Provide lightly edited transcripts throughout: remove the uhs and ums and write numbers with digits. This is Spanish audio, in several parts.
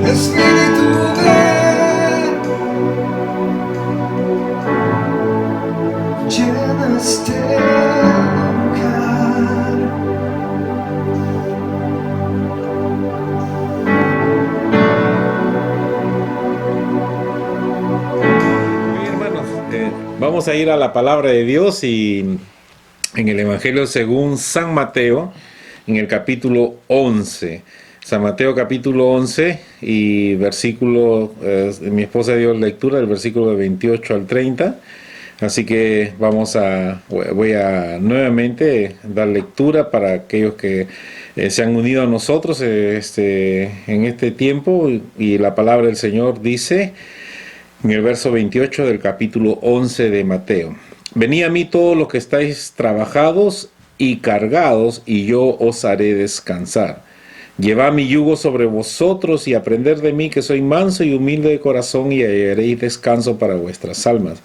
Espíritu ven, llena este lugar. Muy bien, hermanos, vamos a ir a la palabra de Dios y en el Evangelio según San Mateo, en el capítulo 11. San Mateo capítulo 11 y versículo, mi esposa dio lectura del versículo de 28 al 30. Así que voy a nuevamente dar lectura para aquellos que se han unido a nosotros en este tiempo. Y la palabra del Señor dice en el verso 28 del capítulo 11 de Mateo: Venid a mí todos los que estáis trabajados y cargados, y yo os haré descansar. Llevad mi yugo sobre vosotros y aprended de mí, que soy manso y humilde de corazón, y hallaréis descanso para vuestras almas,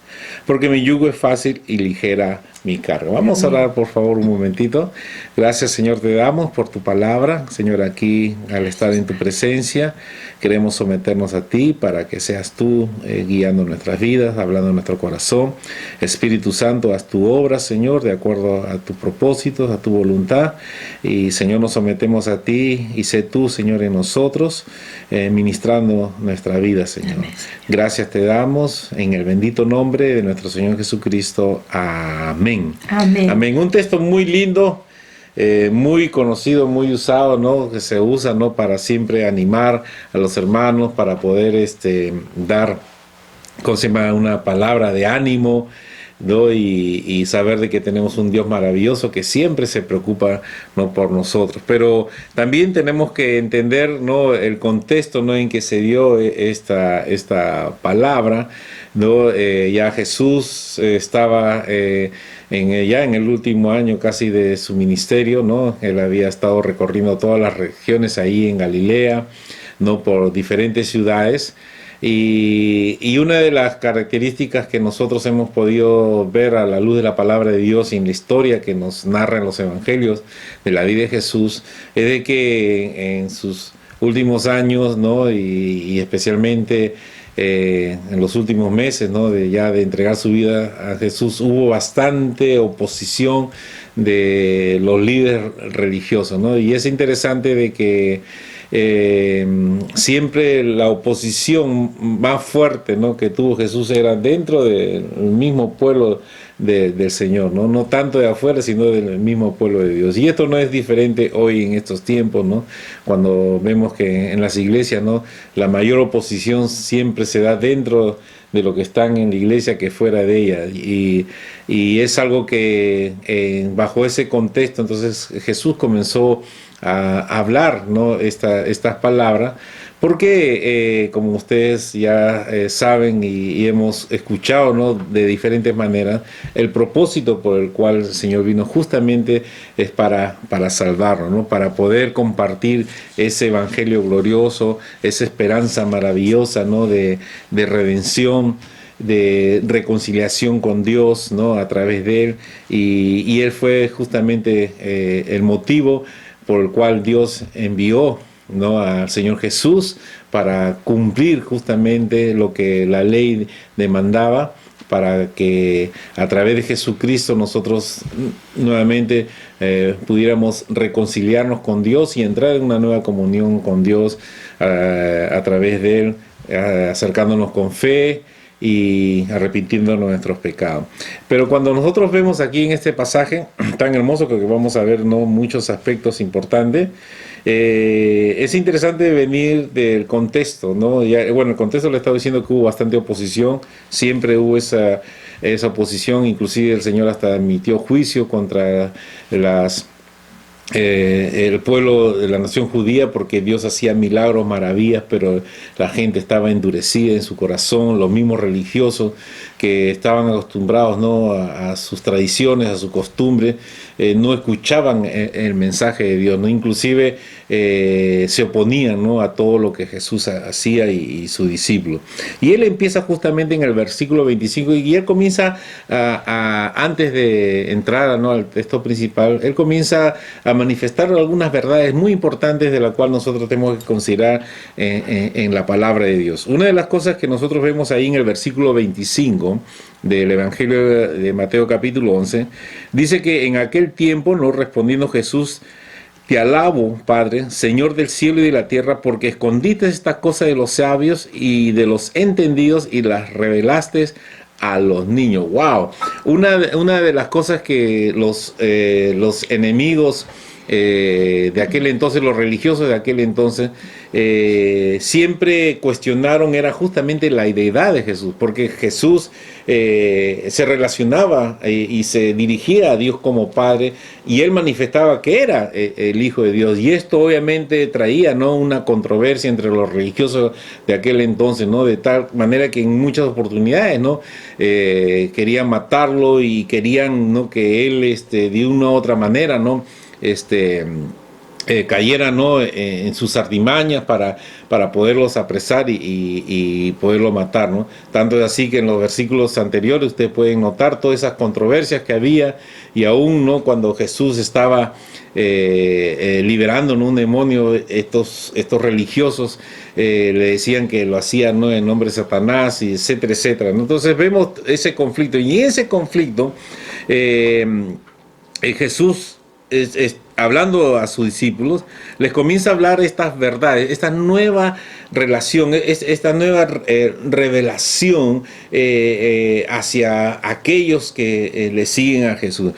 porque mi yugo es fácil y ligera mi carga. Vamos a orar, por favor, un momentito. Gracias, Señor, te damos por tu palabra. Señor, aquí al estar en tu presencia queremos someternos a ti para que seas tú guiando nuestras vidas, hablando en nuestro corazón. Espíritu Santo, haz tu obra, Señor, de acuerdo a tus propósitos, a tu voluntad. Y, Señor, nos sometemos a ti y sé tú, Señor, en nosotros, ministrando nuestra vida, Señor. Amén. Gracias te damos en el bendito nombre de nuestro Señor Jesucristo. Amén. Amén. Amén. Un texto muy lindo, muy conocido, muy usado, ¿no? Que se usa, ¿no? Para siempre animar a los hermanos, para poder dar, ¿cómo se llama?, una palabra de ánimo, ¿no? Y saber de que tenemos un Dios maravilloso que siempre se preocupa, ¿no?, por nosotros. Pero también tenemos que entender, ¿no?, el contexto, ¿no?, en que se dio esta palabra, ¿no? Ya Jesús estaba ya en el último año casi de su ministerio, ¿no? Él había estado recorriendo todas las regiones ahí en Galilea, ¿no?, por diferentes ciudades. Y una de las características que nosotros hemos podido ver a la luz de la palabra de Dios y en la historia que nos narran los evangelios de la vida de Jesús es de que en sus últimos años, ¿no?, y especialmente en los últimos meses, ¿no?, de entregar su vida a Jesús, hubo bastante oposición de los líderes religiosos, ¿no? Y es interesante de que siempre la oposición más fuerte, ¿no?, que tuvo Jesús era dentro del mismo pueblo del Señor, ¿no? No tanto de afuera, sino del mismo pueblo de Dios. Y esto no es diferente hoy en estos tiempos, ¿no? Cuando vemos que en las iglesias, ¿no?, la mayor oposición siempre se da dentro de lo que están en la iglesia que fuera de ella. Y es algo que bajo ese contexto, entonces Jesús comenzó a hablar, ¿no?, estas palabras, porque como ustedes ya saben y hemos escuchado, ¿no?, de diferentes maneras, el propósito por el cual el Señor vino justamente es para salvarnos, ¿no?, para poder compartir ese evangelio glorioso, esa esperanza maravillosa, ¿no?, de redención, de reconciliación con Dios, ¿no?, a través de Él. Y Él fue justamente el motivo por el cual Dios envió, ¿no?, al Señor Jesús para cumplir justamente lo que la ley demandaba, para que a través de Jesucristo nosotros nuevamente pudiéramos reconciliarnos con Dios y entrar en una nueva comunión con Dios a través de Él, acercándonos con fe y arrepintiéndonos de nuestros pecados. Pero cuando nosotros vemos aquí en este pasaje tan hermoso, que vamos a ver, ¿no?, muchos aspectos importantes, es interesante venir del contexto, ¿no? Bueno, el contexto le estaba diciendo que hubo bastante oposición, siempre hubo esa oposición, inclusive el Señor hasta emitió juicio contra el pueblo de la nación judía, porque Dios hacía milagros, maravillas, pero la gente estaba endurecida en su corazón, los mismos religiosos que estaban acostumbrados, ¿no?, a sus tradiciones, a su costumbre, no escuchaban el mensaje de Dios, ¿no? Inclusive se oponían, ¿no?, a todo lo que Jesús hacía y su discípulo. Y él empieza justamente en el versículo 25 y él comienza antes de entrar, ¿no?, al texto principal, él comienza a manifestar algunas verdades muy importantes de las cuales nosotros tenemos que considerar en la palabra de Dios. Una de las cosas que nosotros vemos ahí en el versículo 25 del Evangelio de Mateo capítulo 11, dice que en aquel tiempo, no respondiendo Jesús: te alabo, Padre, Señor del cielo y de la tierra, porque escondiste estas cosas de los sabios y de los entendidos y las revelaste a los niños. ¡Wow! Una de las cosas que los enemigos de aquel entonces, los religiosos de aquel entonces, siempre cuestionaron era justamente la deidad de Jesús, porque Jesús se relacionaba y se dirigía a Dios como Padre, y él manifestaba que era el Hijo de Dios, y esto obviamente traía, ¿no?, una controversia entre los religiosos de aquel entonces, ¿no?, de tal manera que en muchas oportunidades, ¿no?, querían matarlo y querían, ¿no?, que él de una u otra manera, ¿no?, cayera, ¿no?, en sus artimañas para poderlos apresar y poderlo matar, ¿no? Tanto es así que en los versículos anteriores ustedes pueden notar todas esas controversias que había, y aún, ¿no?, cuando Jesús estaba liberando, ¿no?, un demonio, estos religiosos le decían que lo hacían, ¿no?, en nombre de Satanás, y etcétera, etcétera, ¿no? Entonces vemos ese conflicto, y en ese conflicto Jesús, hablando a sus discípulos, les comienza a hablar estas verdades, esta nueva relación, esta nueva revelación hacia aquellos que le siguen a Jesús.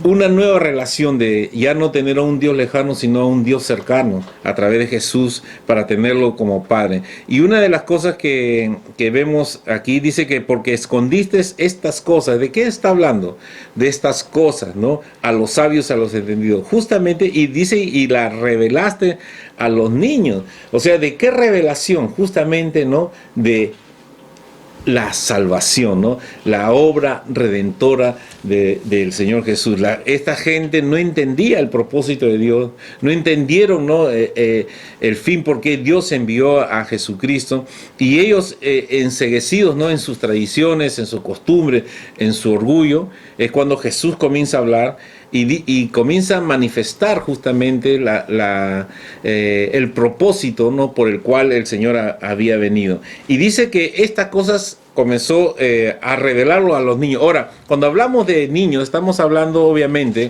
Una nueva relación de ya no tener a un Dios lejano, sino a un Dios cercano a través de Jesús, para tenerlo como Padre. Y una de las cosas que vemos aquí dice que porque escondiste estas cosas. ¿De qué está hablando? De estas cosas, ¿no?, a los sabios, a los entendidos. Justamente, y dice, y la revelaste a los niños. O sea, ¿de qué revelación? Justamente, ¿no?, de la salvación, ¿no?, la obra redentora del Señor Jesús. Esta gente no entendía el propósito de Dios, no entendieron, ¿no?, el fin por qué Dios envió a Jesucristo, y ellos enceguecidos, ¿no?, en sus tradiciones, en sus costumbres, en su orgullo, es cuando Jesús comienza a hablar y comienza a manifestar justamente el propósito, ¿no?, por el cual el Señor había venido. Y dice que estas cosas comenzó a revelarlo a los niños. Ahora, cuando hablamos de niños, estamos hablando obviamente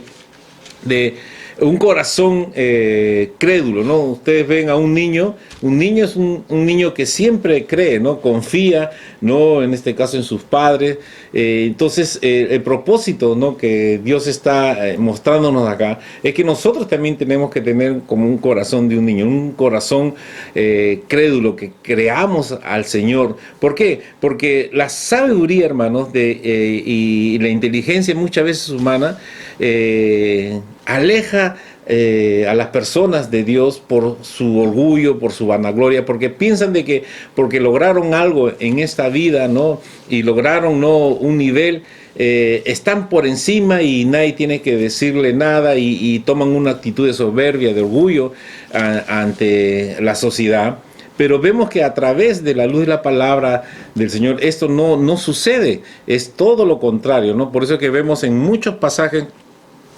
de un corazón crédulo, ¿no? Ustedes ven a un niño es un niño que siempre cree, ¿no?, confía, ¿no?, en este caso en sus padres. Entonces, el propósito, ¿no?, que Dios está mostrándonos acá es que nosotros también tenemos que tener como un corazón de un niño, un corazón crédulo, que creamos al Señor. ¿Por qué? Porque la sabiduría, hermanos, y la inteligencia muchas veces humana aleja a las personas de Dios por su orgullo, por su vanagloria, porque piensan de que porque lograron algo en esta vida, ¿no?, y lograron, ¿no?, un nivel, están por encima y nadie tiene que decirle nada, y toman una actitud de soberbia, de orgullo ante la sociedad. Pero vemos que a través de la luz de la palabra del Señor esto no sucede, es todo lo contrario, ¿no? Por eso que vemos en muchos pasajes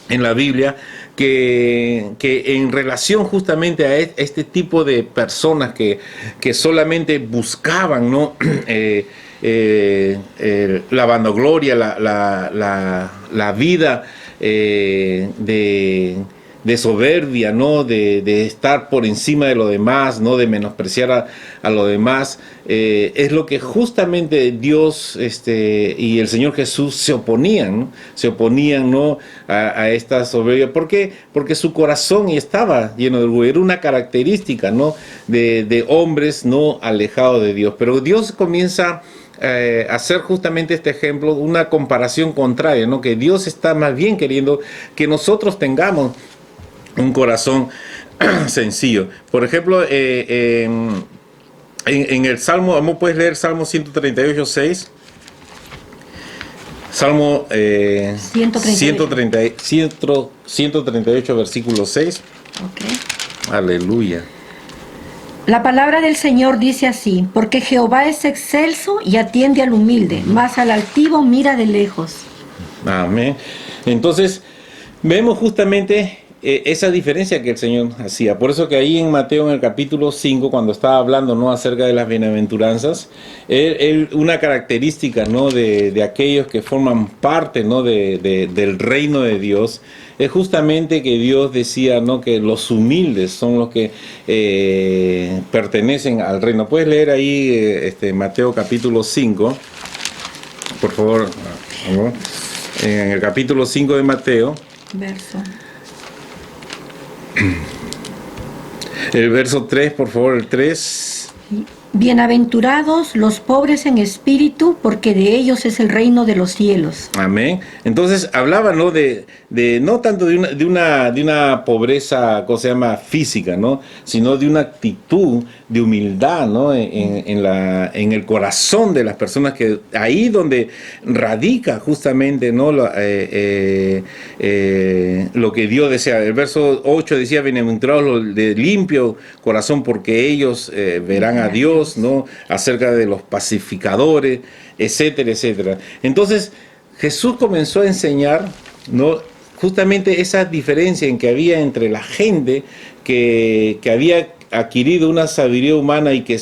en la Biblia que en relación justamente a este tipo de personas que solamente buscaban, ¿no?, la vanagloria, la vida de soberbia, ¿no?, de estar por encima de lo demás, ¿no?, de menospreciar a lo demás, es lo que justamente Dios y el Señor Jesús se oponían, ¿no? Se oponían, ¿no?, a esta soberbia. ¿Por qué? Porque su corazón estaba lleno de orgullo. Era una característica, ¿no?, de hombres no alejados de Dios. Pero Dios comienza hacer justamente este ejemplo, una comparación contraria, ¿no?, que Dios está más bien queriendo que nosotros tengamos un corazón sencillo. Por ejemplo, en el Salmo, ¿puedes leer Salmo 138, 6? Salmo 138. 138, versículo 6. Ok. Aleluya. La palabra del Señor dice así: porque Jehová es excelso y atiende al humilde, mas al altivo mira de lejos. Amén. Entonces, vemos justamente esa diferencia que el Señor hacía. Por eso que ahí en Mateo, en el capítulo 5, cuando estaba hablando, ¿no?, acerca de las bienaventuranzas, una característica, ¿no?, de aquellos que forman parte, ¿no?, del reino de Dios, es justamente que Dios decía, ¿no?, que los humildes son los que pertenecen al reino. Puedes leer ahí Mateo capítulo 5, por favor, ¿no? En el capítulo 5 de Mateo, Verso. el verso 3, por favor, el 3. Bienaventurados los pobres en espíritu, porque de ellos es el reino de los cielos. Amén. Entonces hablaba, ¿no?, de no tanto de una pobreza, ¿cómo se llama?, física, ¿no?, sino de una actitud de humildad, ¿no?, en el corazón de las personas, que ahí donde radica justamente, ¿no?, lo que Dios desea. El verso 8 decía: bienaventurados los de limpio corazón, porque ellos verán a Dios, ¿no?, acerca de los pacificadores, etcétera, etcétera. Entonces Jesús comenzó a enseñar, ¿no?, justamente esa diferencia en que había entre la gente que había adquirido una sabiduría humana y que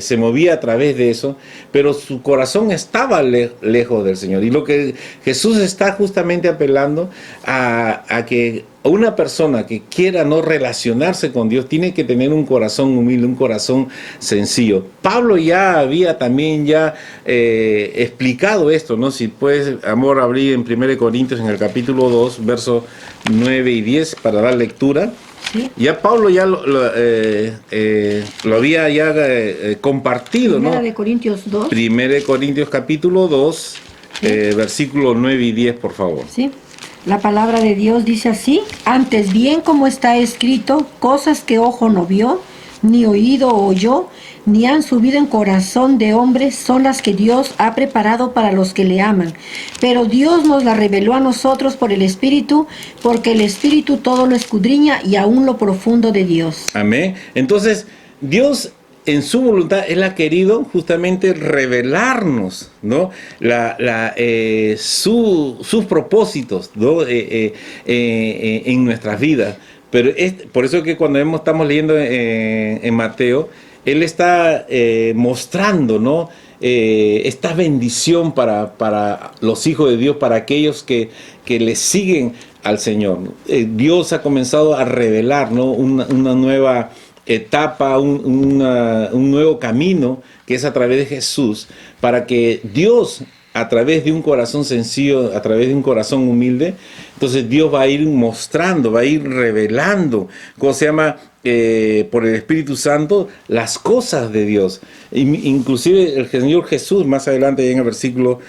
se movía a través de eso, pero su corazón estaba lejos del Señor. Y lo que Jesús está justamente apelando a que una persona que quiera no relacionarse con Dios tiene que tener un corazón humilde, un corazón sencillo. Pablo ya había también explicado esto, ¿no? Si puedes, amor, abrir en 1 Corintios, en el capítulo 2, versos 9 y 10, para dar lectura. ¿Sí? Ya Pablo ya lo había compartido, Primera ¿no? de Corintios 2. 1 Corintios capítulo 2, Sí. versículos 9 y 10, por favor. ¿Sí? La palabra de Dios dice así: antes bien, como está escrito, cosas que ojo no vio, ni oído oyó, ni han subido en corazón de hombre, son las que Dios ha preparado para los que le aman. Pero Dios nos la reveló a nosotros por el Espíritu, porque el Espíritu todo lo escudriña, y aún lo profundo de Dios. Amén. Entonces, Dios en su voluntad, Él ha querido justamente revelarnos, ¿no?, sus propósitos, ¿no?, en nuestras vidas. Pero por eso que cuando estamos leyendo en Mateo, Él está mostrando, ¿no?, esta bendición para los hijos de Dios, para aquellos que le siguen al Señor. Dios ha comenzado a revelar, ¿no?, una nueva etapa, un nuevo camino, que es a través de Jesús, para que Dios, a través de un corazón sencillo, a través de un corazón humilde, entonces Dios va a ir mostrando, va a ir revelando, ¿cómo se llama?, por el Espíritu Santo, las cosas de Dios. Inclusive el Señor Jesús, más adelante en el versículo,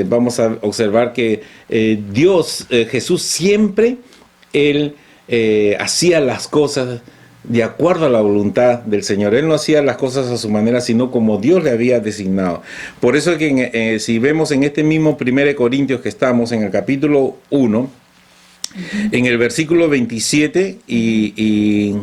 vamos a observar que Jesús siempre, Él hacía las cosas de acuerdo a la voluntad del Señor. Él no hacía las cosas a su manera, sino como Dios le había designado. Por eso es que si vemos en este mismo 1 Corintios que estamos, en el capítulo 1, en el versículo 27 y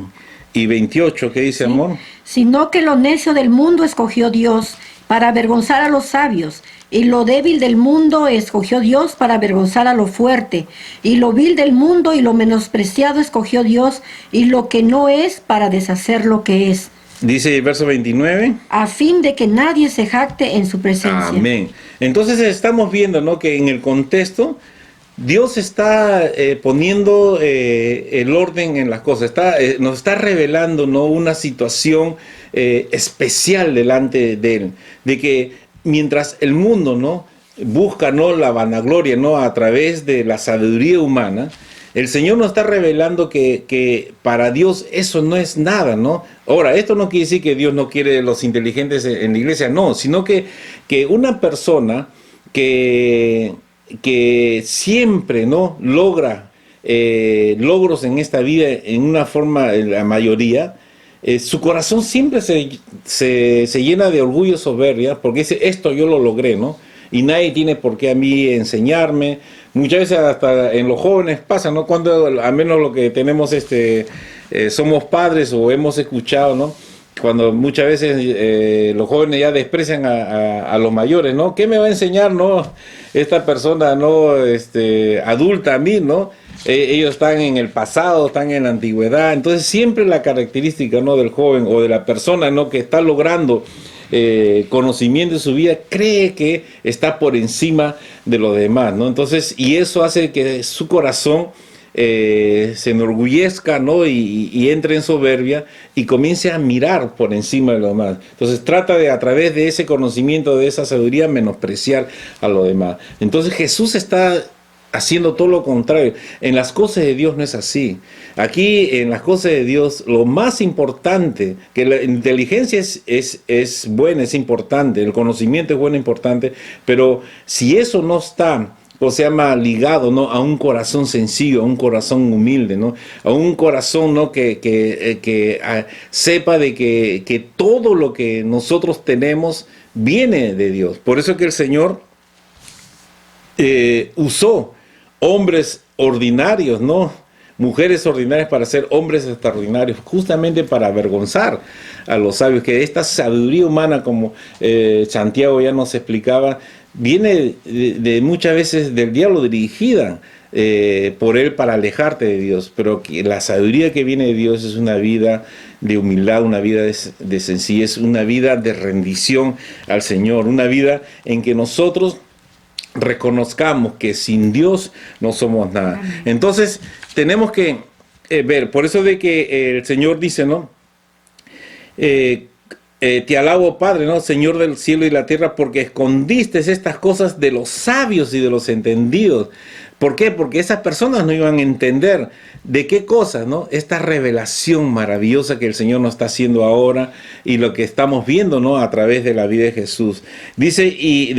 28, ¿qué dice, amor? Sino que lo necio del mundo escogió Dios para avergonzar a los sabios, y lo débil del mundo escogió Dios para avergonzar a lo fuerte, y lo vil del mundo y lo menospreciado escogió Dios, y lo que no es, para deshacer lo que es. Dice el verso 29. A fin de que nadie se jacte en su presencia. Amén. Entonces estamos viendo, ¿no?, que en el contexto Dios está poniendo el orden en las cosas, nos está revelando, ¿no?, una situación especial delante de Él, de que mientras el mundo, ¿no?, busca, ¿no?, la vanagloria, ¿no?, a través de la sabiduría humana, el Señor nos está revelando que para Dios eso no es nada, ¿no? Ahora, esto no quiere decir que Dios no quiere los inteligentes en la iglesia, no, sino que una persona que siempre, ¿no?, logra logros en esta vida en una forma, la mayoría, su corazón siempre se llena de orgullo, soberbia, porque dice: esto yo lo logré, ¿no? y nadie tiene por qué a mí enseñarme. Muchas veces hasta en los jóvenes pasa, ¿no? Cuando al menos lo que tenemos, somos padres o hemos escuchado, ¿no? Cuando muchas veces los jóvenes ya desprecian a los mayores, ¿no? ¿Qué me va a enseñar, no? Esta persona, ¿no? Adulta a mí, ¿no? Ellos están en el pasado, están en la antigüedad. Entonces siempre la característica, ¿no? Del joven o de la persona, ¿no? Que está logrando conocimiento de su vida, cree que está por encima de los demás, ¿no? Entonces, y eso hace que su corazón se enorgullezca, ¿no? Y entre en soberbia y comience a mirar por encima de los demás. Entonces trata de, a través de ese conocimiento, de esa sabiduría, menospreciar a los demás. Entonces Jesús está haciendo todo lo contrario. En las cosas de Dios no es así. Aquí, en las cosas de Dios, lo más importante, que la inteligencia es buena, es importante, el conocimiento es bueno, importante, pero si eso no está, o se llama ligado, ¿no? A un corazón sencillo, a un corazón humilde, ¿no? A un corazón, ¿no? que sepa de que todo lo que nosotros tenemos viene de Dios. Por eso que el Señor usó hombres ordinarios, ¿no? Mujeres ordinarias para ser hombres extraordinarios, justamente para avergonzar a los sabios, que esta sabiduría humana, como Santiago ya nos explicaba, viene de muchas veces del diablo, dirigida por él para alejarte de Dios, pero que la sabiduría que viene de Dios es una vida de humildad, una vida de sencillez, una vida de rendición al Señor, una vida en que nosotros reconozcamos que sin Dios no somos nada. Entonces tenemos que ver, por eso de que el Señor dice, ¿no? Te alabo, Padre, ¿no? Señor del cielo y la tierra, porque escondiste estas cosas de los sabios y de los entendidos. ¿Por qué? Porque esas personas no iban a entender de qué cosas, ¿no? Esta revelación maravillosa que el Señor nos está haciendo ahora y lo que estamos viendo, ¿no? A través de la vida de Jesús. Dice, y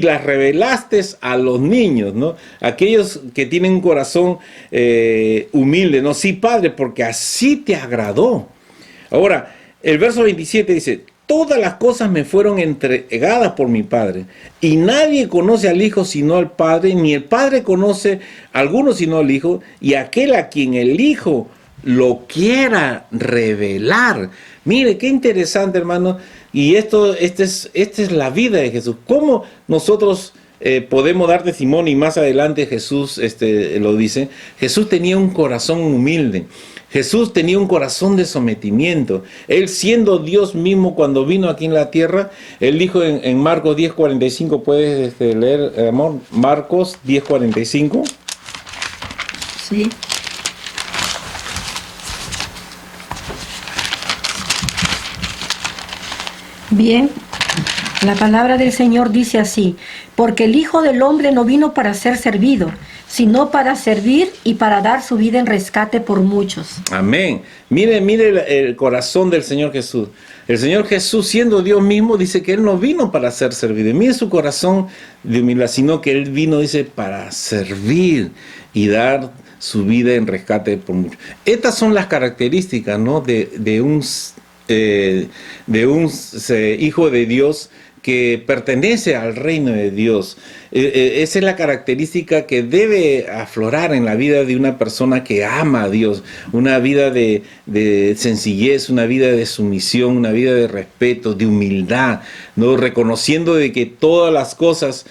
las revelaste a los niños, ¿no? Aquellos que tienen un corazón humilde, ¿no? Sí, Padre, porque así te agradó. Ahora, el verso 27 dice, todas las cosas me fueron entregadas por mi Padre, y nadie conoce al Hijo sino al Padre, ni el Padre conoce a alguno sino al Hijo, y aquel a quien el Hijo lo quiera revelar. Mire, qué interesante, hermano, y esta es la vida de Jesús. ¿Cómo nosotros podemos dar testimonio? Y más adelante Jesús lo dice. Jesús tenía un corazón humilde. Jesús tenía un corazón de sometimiento. Él, siendo Dios mismo, cuando vino aquí en la tierra, él dijo en Marcos 10:45, ¿puedes leer, amor? Marcos 10:45. Sí. Bien, la palabra del Señor dice así, porque el Hijo del Hombre no vino para ser servido, sino para servir y para dar su vida en rescate por muchos. Amén. Mire el corazón del Señor Jesús. El Señor Jesús, siendo Dios mismo, dice que Él no vino para ser servido. Mire su corazón de humildad, sino que Él vino, dice, para servir y dar su vida en rescate por muchos. Estas son las características, ¿no? de un hijo de Dios que pertenece al reino de Dios. Esa es la característica que debe aflorar en la vida de una persona que ama a Dios, una vida de sencillez, una vida de sumisión, una vida de respeto, de humildad, ¿no? Reconociendo de que todas las cosas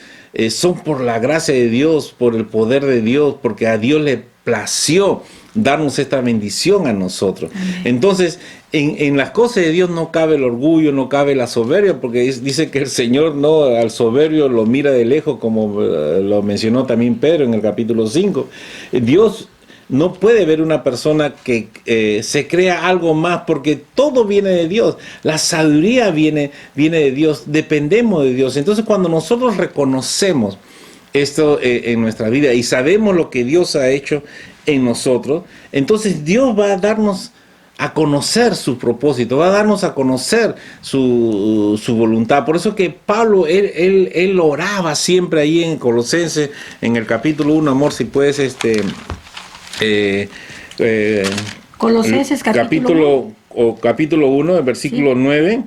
son por la gracia de Dios, por el poder de Dios, porque a Dios le plació darnos esta bendición a nosotros. Amén. Entonces, en las cosas de Dios no cabe el orgullo, no cabe la soberbia, porque dice que el Señor no al soberbio lo mira de lejos, como lo mencionó también Pedro en el capítulo 5. Dios no puede ver una persona que se crea algo más, porque todo viene de Dios. La sabiduría viene de Dios, dependemos de Dios. Entonces, cuando nosotros reconocemos esto en nuestra vida y sabemos lo que Dios ha hecho en nosotros, entonces Dios va a darnos a conocer su propósito, va a darnos a conocer su voluntad. Por eso que Pablo, él oraba siempre ahí en Colosenses, en el capítulo 1, amor, si puedes, Colosenses capítulo 1, el versículo 9.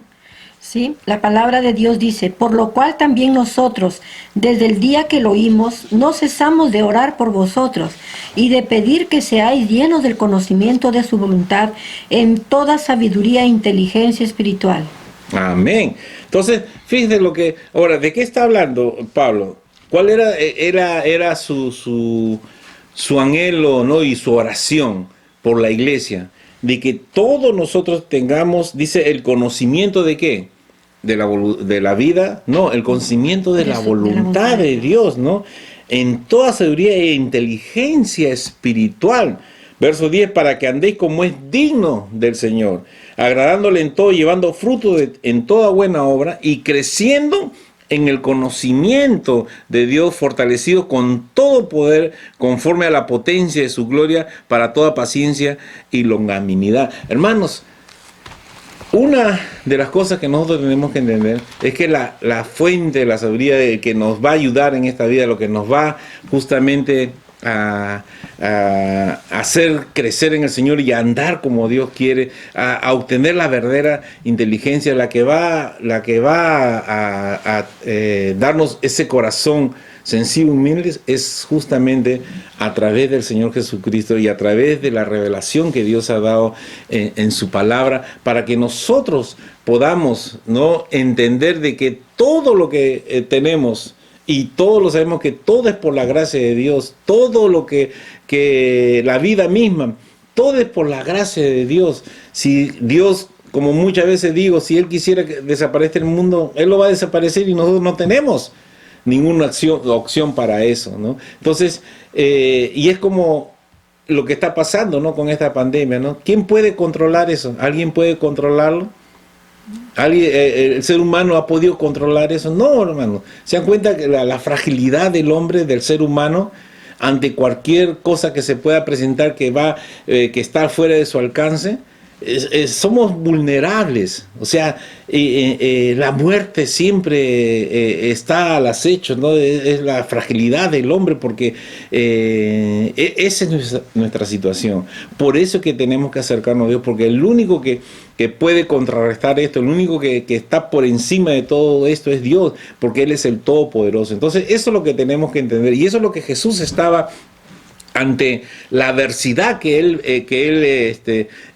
¿Sí? La palabra de Dios dice, por lo cual también nosotros, desde el día que lo oímos, no cesamos de orar por vosotros y de pedir que seáis llenos del conocimiento de su voluntad en toda sabiduría e inteligencia espiritual. Amén. Entonces, fíjense lo que... Ahora, ¿de qué está hablando Pablo? ¿Cuál era su anhelo, ¿no? Y su oración por la iglesia? De que todos nosotros tengamos, dice, el conocimiento de qué? De la vida, no, el conocimiento de la voluntad de Dios, ¿no? En toda sabiduría e inteligencia espiritual. Verso 10, para que andéis como es digno del Señor, agradándole en todo, llevando fruto en toda buena obra y creciendo en el conocimiento de Dios, fortalecido con todo poder, conforme a la potencia de su gloria, para toda paciencia y longanimidad. Hermanos, una de las cosas que nosotros tenemos que entender es que la fuente de la sabiduría que nos va a ayudar en esta vida, lo que nos va justamente a hacer crecer en el Señor y a andar como Dios quiere, a obtener la verdadera inteligencia, la que va a darnos ese corazón sensible, humilde, es justamente a través del Señor Jesucristo y a través de la revelación que Dios ha dado en su palabra, para que nosotros podamos, ¿no?, entender de que todo lo que tenemos, y todos lo sabemos, que todo es por la gracia de Dios, todo lo que la vida misma, todo es por la gracia de Dios. Si Dios, como muchas veces digo, si Él quisiera que desaparezca el mundo, Él lo va a desaparecer y nosotros no tenemos ninguna opción para eso, ¿no? Entonces, y es como lo que está pasando, ¿no?, con esta pandemia, ¿no? ¿Quién puede controlar eso? ¿Alguien puede controlarlo? ¿El ser humano ha podido controlar eso? No, hermano. ¿Se dan cuenta que la fragilidad del hombre, del ser humano, ante cualquier cosa que se pueda presentar que está fuera de su alcance? Somos vulnerables, o sea, la muerte siempre está al acecho, ¿no? Es la fragilidad del hombre, porque esa es nuestra situación. Por eso es que tenemos que acercarnos a Dios, porque el único que puede contrarrestar esto, el único que está por encima de todo esto es Dios, porque Él es el Todopoderoso. Entonces, eso es lo que tenemos que entender, y eso es lo que Jesús estaba ante la adversidad que él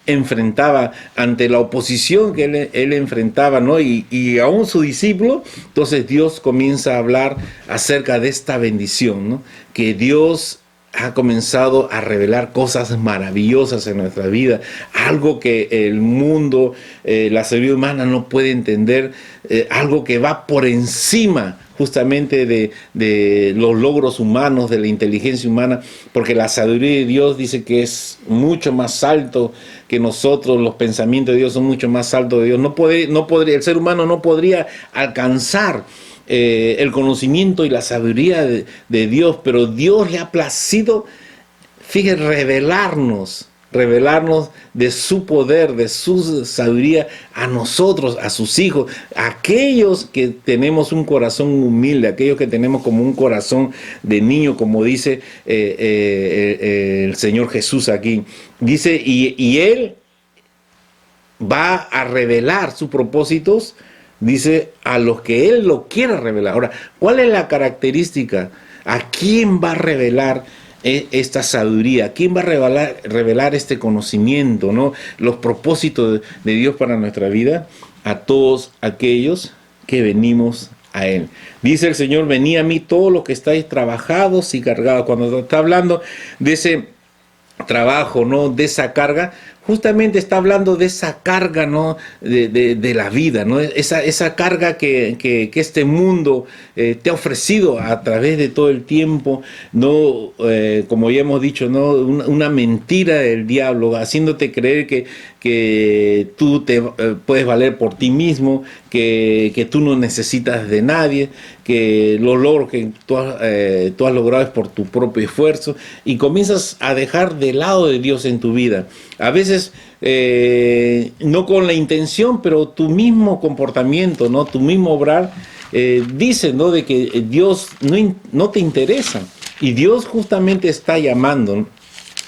enfrentaba, ante la oposición que él enfrentaba, ¿no? Y aún su discípulo. Entonces Dios comienza a hablar acerca de esta bendición, ¿no? Que Dios ha comenzado a revelar cosas maravillosas en nuestra vida, algo que el mundo, la sabiduría humana no puede entender, algo que va por encima justamente de los logros humanos, de la inteligencia humana, porque la sabiduría de Dios dice que es mucho más alto que nosotros, los pensamientos de Dios son mucho más altos de Dios. El ser humano no podría alcanzar el conocimiento y la sabiduría de Dios, pero Dios le ha placido, fíjense, revelarnos de su poder, de su sabiduría a nosotros, a sus hijos, a aquellos que tenemos un corazón humilde, aquellos que tenemos como un corazón de niño, como dice el Señor Jesús aquí. Dice, y Él va a revelar sus propósitos, dice, a los que Él lo quiera revelar. Ahora, ¿cuál es la característica? ¿A quién va a revelar esta sabiduría? ¿Quién va a revelar este conocimiento, ¿no? Los propósitos de Dios para nuestra vida? A todos aquellos que venimos a Él. Dice el Señor, venid a mí todos los que estáis trabajados y cargados. Cuando está hablando de ese trabajo, ¿no?, de esa carga, justamente está hablando de esa carga, ¿no?, de la vida, ¿no? Esa carga que este mundo te ha ofrecido a través de todo el tiempo, ¿no? Como ya hemos dicho, ¿no?, una mentira del diablo, haciéndote creer que tú te puedes valer por ti mismo, que tú no necesitas de nadie, que los logros que tú has logrado es por tu propio esfuerzo, y comienzas a dejar de lado de Dios en tu vida. A veces no con la intención, pero tu mismo comportamiento, ¿no?, tu mismo obrar, dice, ¿no?, de que Dios no te interesa, y Dios justamente está llamando, ¿no?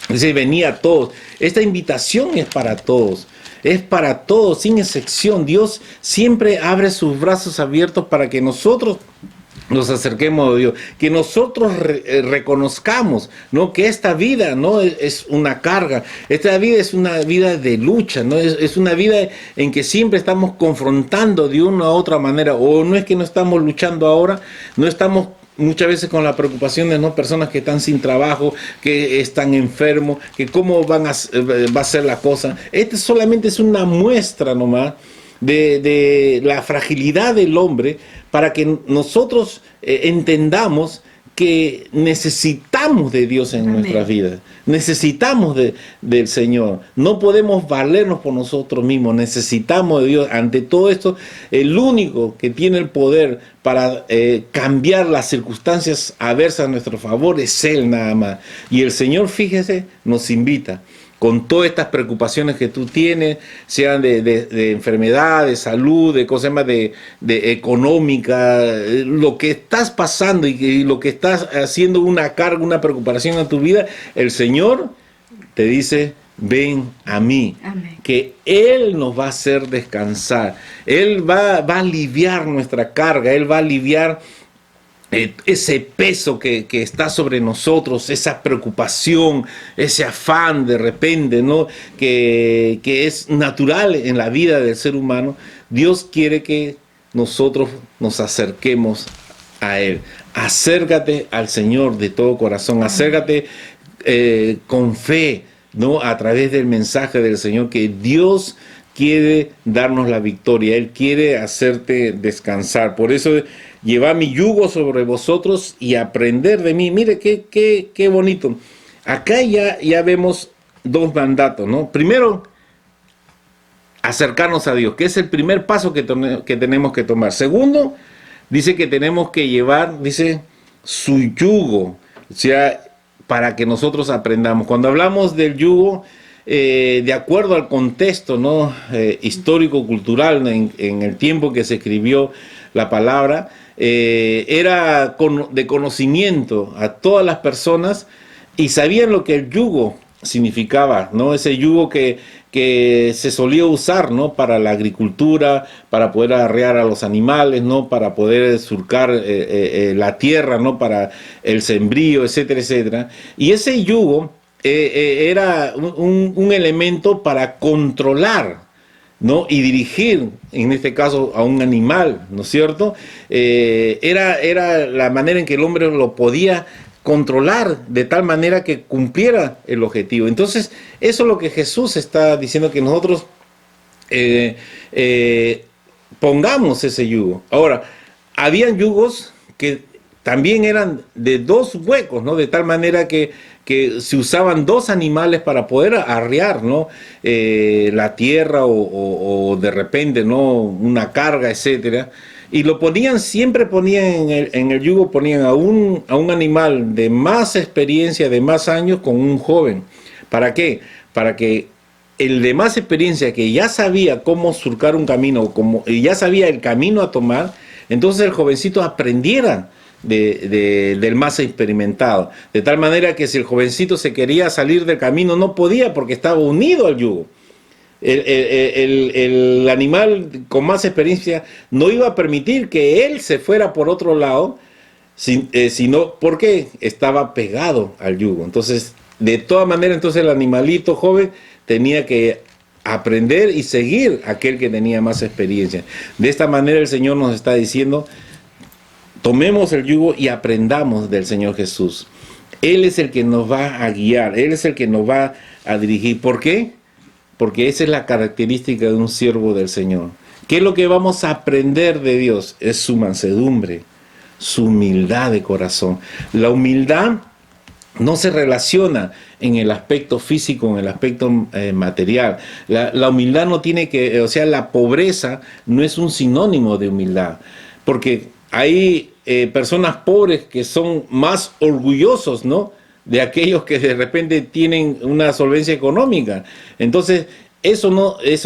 Dice, venid a todos. Esta invitación es para todos. es para todos, sin excepción. Dios siempre abre sus brazos abiertos para que nosotros nos acerquemos a Dios, que nosotros reconozcamos, ¿no?, que esta vida no es una carga, esta vida es una vida de lucha, ¿no? Es una vida en que siempre estamos confrontando de una u otra manera, o no es que no estamos luchando ahora, no estamos muchas veces con la preocupación de, ¿no?, personas que están sin trabajo, que están enfermos, que cómo va a ser la cosa. Este solamente es una muestra nomás de la fragilidad del hombre, para que nosotros entendamos que necesitamos de Dios en nuestras vidas, necesitamos del Señor, no podemos valernos por nosotros mismos, necesitamos de Dios. Ante todo esto, el único que tiene el poder para cambiar las circunstancias adversas a nuestro favor es Él nada más. Y el Señor, fíjese, nos invita, con todas estas preocupaciones que tú tienes, sean de enfermedad, de salud, de cosas más de económica, lo que estás pasando y lo que estás haciendo una carga, una preocupación en tu vida, el Señor te dice: ven a mí. Amén. Que Él nos va a hacer descansar, Él va a aliviar nuestra carga, Él va a aliviar ese peso que está sobre nosotros, esa preocupación, ese afán de repente, ¿no?, que es natural en la vida del ser humano. Dios quiere que nosotros nos acerquemos a Él. Acércate al Señor de todo corazón, acércate con fe, ¿no?, a través del mensaje del Señor, que Dios quiere darnos la victoria, Él quiere hacerte descansar. Por eso, llevad mi yugo sobre vosotros y aprender de mí. Mire qué bonito. Acá ya vemos dos mandatos, ¿no? Primero, acercarnos a Dios, que es el primer paso que tenemos que tomar. Segundo, dice que tenemos que llevar, dice, su yugo, o sea, para que nosotros aprendamos. Cuando hablamos del yugo, de acuerdo al contexto, ¿no?, histórico-cultural, en el tiempo que se escribió la palabra, era de conocimiento a todas las personas, y sabían lo que el yugo significaba, ¿no? Ese yugo que se solía usar, ¿no?, para la agricultura, para poder arrear a los animales, ¿no?, para poder surcar la tierra, ¿no?, para el sembrío, etcétera, etcétera. Y ese yugo era un elemento para controlar, ¿no?, y dirigir, en este caso, a un animal, ¿no es cierto? Era la manera en que el hombre lo podía controlar de tal manera que cumpliera el objetivo. Entonces, eso es lo que Jesús está diciendo, que nosotros pongamos ese yugo. Ahora, habían yugos que también eran de dos huecos, ¿no?, de tal manera que se usaban dos animales para poder arrear, ¿no?, la tierra o de repente, ¿no?, una carga, etcétera. Y lo ponían, siempre ponían en el yugo, ponían a un animal de más experiencia, de más años, con un joven. ¿Para qué? Para que el de más experiencia, que ya sabía cómo surcar un camino, y ya sabía el camino a tomar, entonces el jovencito aprendiera del más experimentado, de tal manera que si el jovencito se quería salir del camino, no podía, porque estaba unido al yugo. El animal con más experiencia no iba a permitir que él se fuera por otro lado, sino porque estaba pegado al yugo. Entonces, de todas maneras, entonces el animalito joven tenía que aprender y seguir a aquel que tenía más experiencia. De esta manera el Señor nos está diciendo: tomemos el yugo y aprendamos del Señor Jesús. Él es el que nos va a guiar, Él es el que nos va a dirigir. ¿Por qué? Porque esa es la característica de un siervo del Señor. ¿Qué es lo que vamos a aprender de Dios? Es su mansedumbre, su humildad de corazón. La humildad no se relaciona en el aspecto físico, en el aspecto material. La humildad no tiene que, o sea, la pobreza no es un sinónimo de humildad, porque hay personas pobres que son más orgullosos, ¿no?, de aquellos que de repente tienen una solvencia económica. Entonces, no es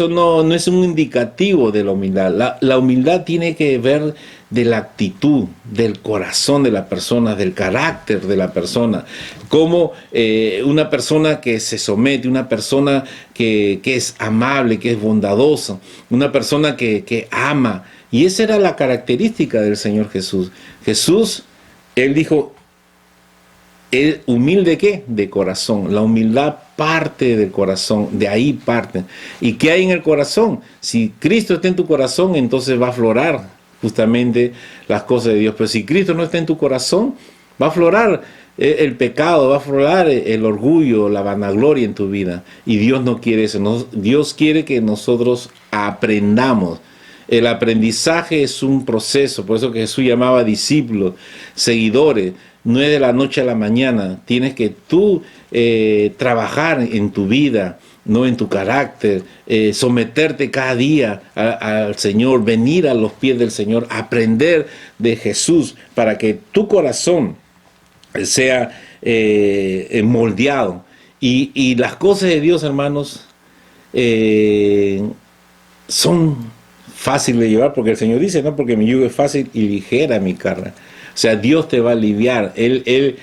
un indicativo de la humildad. La humildad tiene que ver de la actitud, del corazón de la persona, del carácter de la persona. Como una persona que se somete, una persona que es amable, que es bondadosa, una persona que ama. Y esa era la característica del Señor Jesús. Jesús, Él dijo, ¿el humilde qué? De corazón. La humildad parte del corazón, de ahí parte. ¿Y qué hay en el corazón? Si Cristo está en tu corazón, entonces va a aflorar justamente las cosas de Dios. Pero si Cristo no está en tu corazón, va a aflorar el pecado, va a aflorar el orgullo, la vanagloria en tu vida. Y Dios no quiere eso. Dios quiere que nosotros aprendamos. El aprendizaje es un proceso, por eso que Jesús llamaba discípulos, seguidores. No es de la noche a la mañana. Tienes que tú trabajar en tu vida, no en tu carácter, someterte cada día al Señor, venir a los pies del Señor, aprender de Jesús para que tu corazón sea moldeado. Y las cosas de Dios, hermanos, son fáciles de llevar, porque el Señor dice, no, porque mi yugo es fácil y ligera mi carga. O sea, Dios te va a aliviar, Él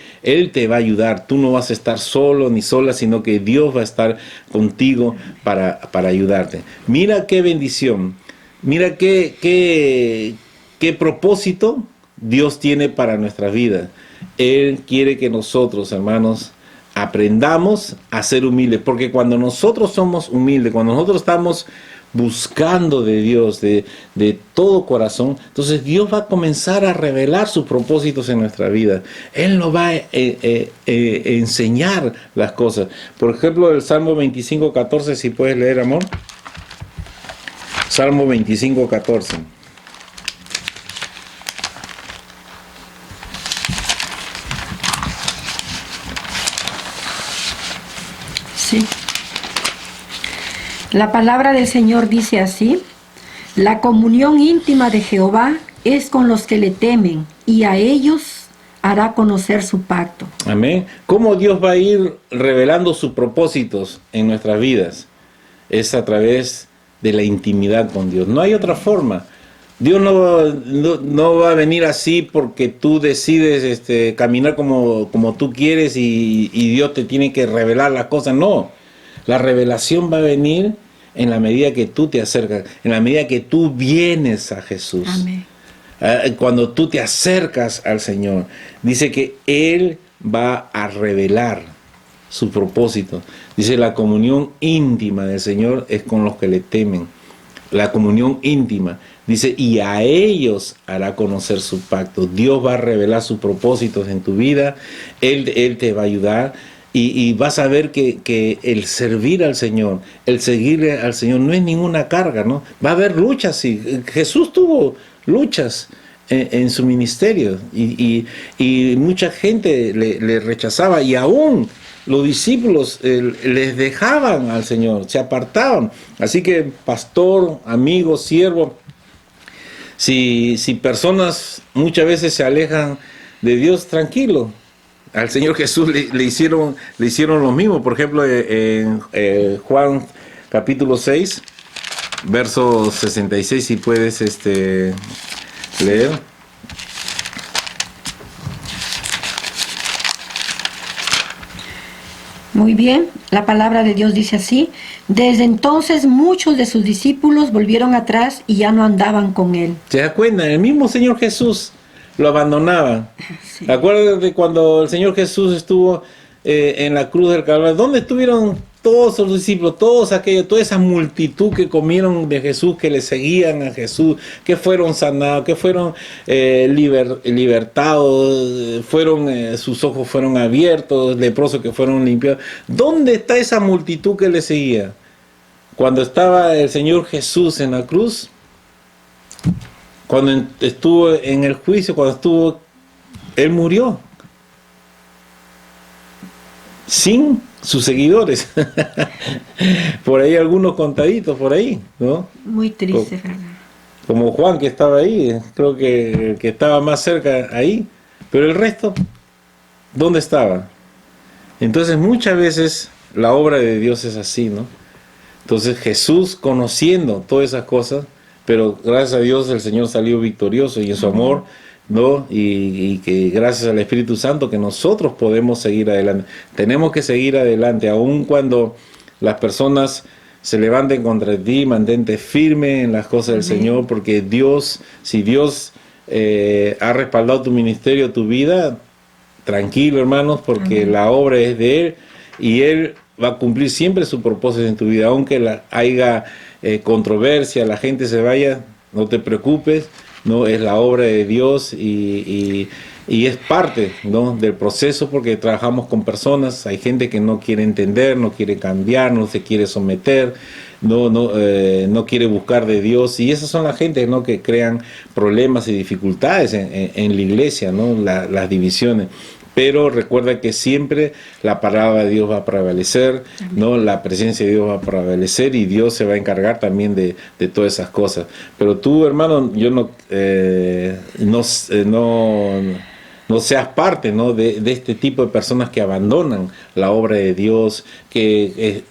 te va a ayudar. Tú no vas a estar solo ni sola, sino que Dios va a estar contigo para ayudarte. Mira qué bendición, mira qué propósito Dios tiene para nuestras vidas. Él quiere que nosotros, hermanos, aprendamos a ser humildes, porque cuando nosotros somos humildes, cuando nosotros estamos buscando de Dios de todo corazón, entonces Dios va a comenzar a revelar sus propósitos en nuestra vida. Él nos va a enseñar las cosas. Por ejemplo, el Salmo 25:14, si puedes leer, amor. Salmo 25:14. Sí. La palabra del Señor dice así: la comunión íntima de Jehová es con los que le temen, y a ellos hará conocer su pacto. Amén. ¿Cómo Dios va a ir revelando sus propósitos en nuestras vidas? Es a través de la intimidad con Dios. No hay otra forma. Dios no va a venir así porque tú decides caminar como tú quieres y Dios te tiene que revelar las cosas. No. La revelación va a venir en la medida que tú te acercas, en la medida que tú vienes a Jesús. Amén. Cuando tú te acercas al Señor, dice que Él va a revelar su propósito. Dice, la comunión íntima del Señor es con los que le temen. La comunión íntima. Dice, y a ellos hará conocer su pacto. Dios va a revelar sus propósitos en tu vida. Él te va a ayudar. Y vas a ver que el servir al Señor, el seguirle al Señor no es ninguna carga, ¿no? Va a haber luchas, sí. Jesús tuvo luchas en su ministerio y mucha gente le rechazaba, y aún los discípulos les dejaban al Señor, se apartaban. Así que pastor, amigo, siervo, si personas muchas veces se alejan de Dios, tranquilo. Al Señor Jesús le hicieron lo mismo. Por ejemplo, en Juan capítulo 6, verso 66, si puedes leer. Muy bien, la palabra de Dios dice así: desde entonces muchos de sus discípulos volvieron atrás y ya no andaban con él. ¿Se da cuenta? El mismo Señor Jesús lo abandonaban. Sí. Acuérdate cuando el Señor Jesús estuvo en la cruz del Calvario. ¿Dónde estuvieron todos los discípulos? Toda esa multitud que comieron de Jesús, que le seguían a Jesús, que fueron sanados, que fueron libertados, sus ojos fueron abiertos, leprosos que fueron limpiados. ¿Dónde está esa multitud que le seguía? Cuando estaba el Señor Jesús en la cruz, cuando estuvo en el juicio, Él murió sin sus seguidores. Por ahí algunos contaditos, por ahí, ¿no? Muy triste, ¿verdad? Como Juan, que estaba ahí, creo que estaba más cerca ahí, pero el resto, ¿dónde estaba? Entonces muchas veces la obra de Dios es así, ¿no? Entonces Jesús, conociendo todas esas cosas, pero gracias a Dios el Señor salió victorioso y en su amor, ¿no? Y que gracias al Espíritu Santo que nosotros podemos seguir adelante. Tenemos que seguir adelante, aun cuando las personas se levanten contra ti, mantente firme en las cosas del Señor, porque Dios, si Dios ha respaldado tu ministerio, tu vida, tranquilo, hermanos, porque la obra es de Él y Él va a cumplir siempre su propósito en tu vida, aunque haya controversia, la gente se vaya, no te preocupes, no es la obra de Dios y es parte, ¿no?, del proceso, porque trabajamos con personas, hay gente que no quiere entender, no quiere cambiar, no se quiere someter, no quiere buscar de Dios, y esas son las gentes, ¿no?, que crean problemas y dificultades en la iglesia, ¿no?, las divisiones. Pero recuerda que siempre la palabra de Dios va a prevalecer, ¿no? La presencia de Dios va a prevalecer y Dios se va a encargar también de todas esas cosas. Pero tú, hermano, yo no seas parte, ¿no?, de este tipo de personas que abandonan la obra de Dios, que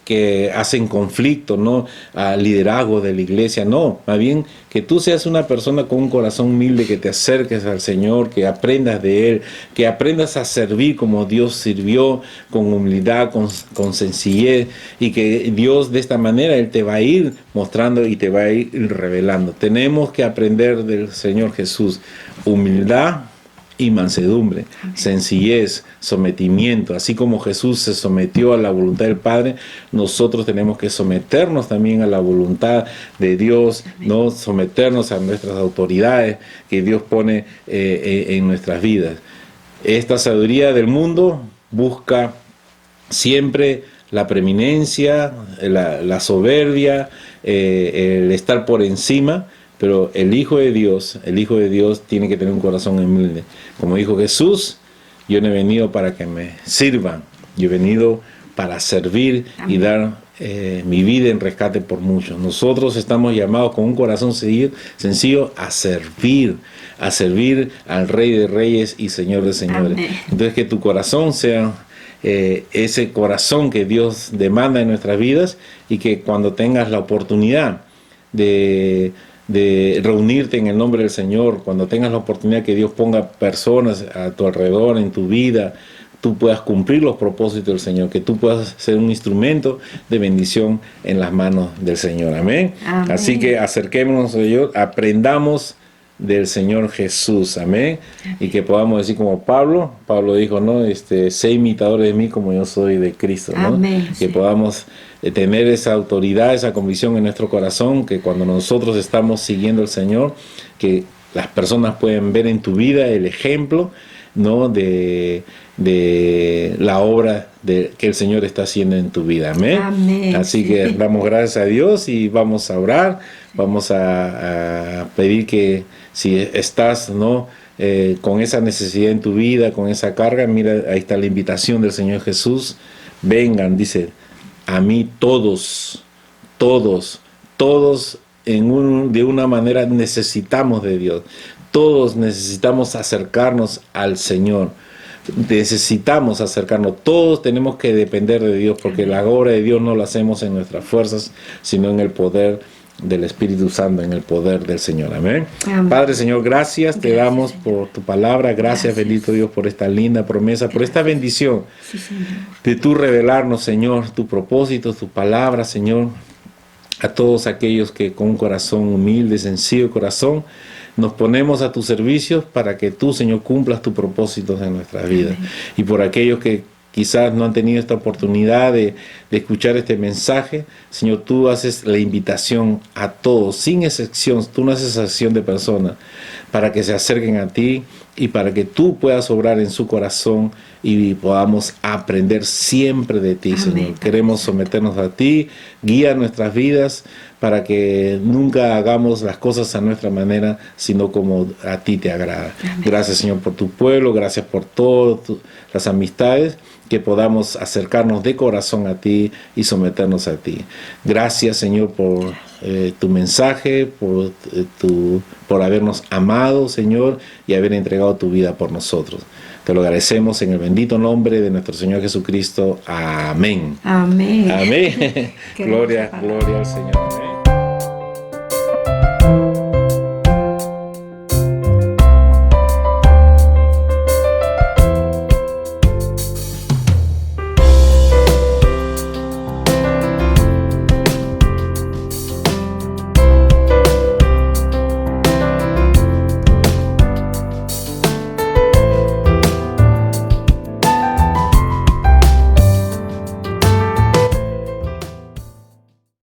hacen conflicto, ¿no?, al liderazgo de la iglesia. No, más bien que tú seas una persona con un corazón humilde, que te acerques al Señor, que aprendas de Él, que aprendas a servir como Dios sirvió, con humildad, con sencillez, y que Dios de esta manera Él te va a ir mostrando y te va a ir revelando. Tenemos que aprender del Señor Jesús humildad y mansedumbre, sencillez, sometimiento. Así como Jesús se sometió a la voluntad del Padre, nosotros tenemos que someternos también a la voluntad de Dios, no someternos a nuestras autoridades que Dios pone en nuestras vidas. Esta sabiduría del mundo busca siempre la preeminencia, la soberbia, el estar por encima. Pero el Hijo de Dios tiene que tener un corazón humilde. Como dijo Jesús, yo no he venido para que me sirvan, yo he venido para servir y dar mi vida en rescate por muchos. Nosotros estamos llamados con un corazón sencillo a servir al Rey de Reyes y Señor de Señores. Amén. Entonces que tu corazón sea ese corazón que Dios demanda en nuestras vidas, y que cuando tengas la oportunidad de reunirte en el nombre del Señor, cuando tengas la oportunidad que Dios ponga personas a tu alrededor, en tu vida, tú puedas cumplir los propósitos del Señor, que tú puedas ser un instrumento de bendición en las manos del Señor. Amén. Amén. Así que acerquémonos a Dios, aprendamos del Señor Jesús. Amén. Y que podamos decir como Pablo dijo, ¿no? Sé imitadores de mí como yo soy de Cristo, ¿no? Amén. Que podamos tener esa autoridad, esa convicción en nuestro corazón, que cuando nosotros estamos siguiendo al Señor, que las personas pueden ver en tu vida el ejemplo, ¿no?, de la obra que el Señor está haciendo en tu vida. Amén. Amén. Así que damos gracias a Dios y vamos a orar, vamos a pedir que si estás, ¿no?, con esa necesidad en tu vida, con esa carga, mira, ahí está la invitación del Señor Jesús. Vengan, dice, a mí todos de una manera necesitamos de Dios. Todos necesitamos acercarnos al Señor. Necesitamos acercarnos. Todos tenemos que depender de Dios, porque la obra de Dios no la hacemos en nuestras fuerzas, sino en el poder del Espíritu Santo, en el poder del Señor. Amén. Amén. Padre, Señor, gracias te damos por tu palabra. Gracias, bendito Dios, por esta linda promesa, por esta bendición de tú revelarnos, Señor, tu propósito, tu palabra, Señor, a todos aquellos que con un corazón humilde, sencillo corazón, nos ponemos a tus servicios para que tú, Señor, cumplas tus propósitos en nuestras vidas. Amén. Y por aquellos que quizás no han tenido esta oportunidad de escuchar este mensaje, Señor, tú haces la invitación a todos, sin excepción. Tú no haces excepción de personas, para que se acerquen a ti y para que tú puedas obrar en su corazón y podamos aprender siempre de ti. Amén. Señor. Queremos someternos a ti, guía nuestras vidas para que nunca hagamos las cosas a nuestra manera, sino como a ti te agrada. Amén. Gracias, Señor, por tu pueblo, gracias por todas las amistades que podamos acercarnos de corazón a ti y someternos a ti. Gracias, Señor, por tu mensaje, por habernos amado, Señor, y haber entregado tu vida por nosotros. Te lo agradecemos en el bendito nombre de nuestro Señor Jesucristo. Amén. Amén. Amén. Qué Gloria, hermosa palabra. gloria al Señor. Amén.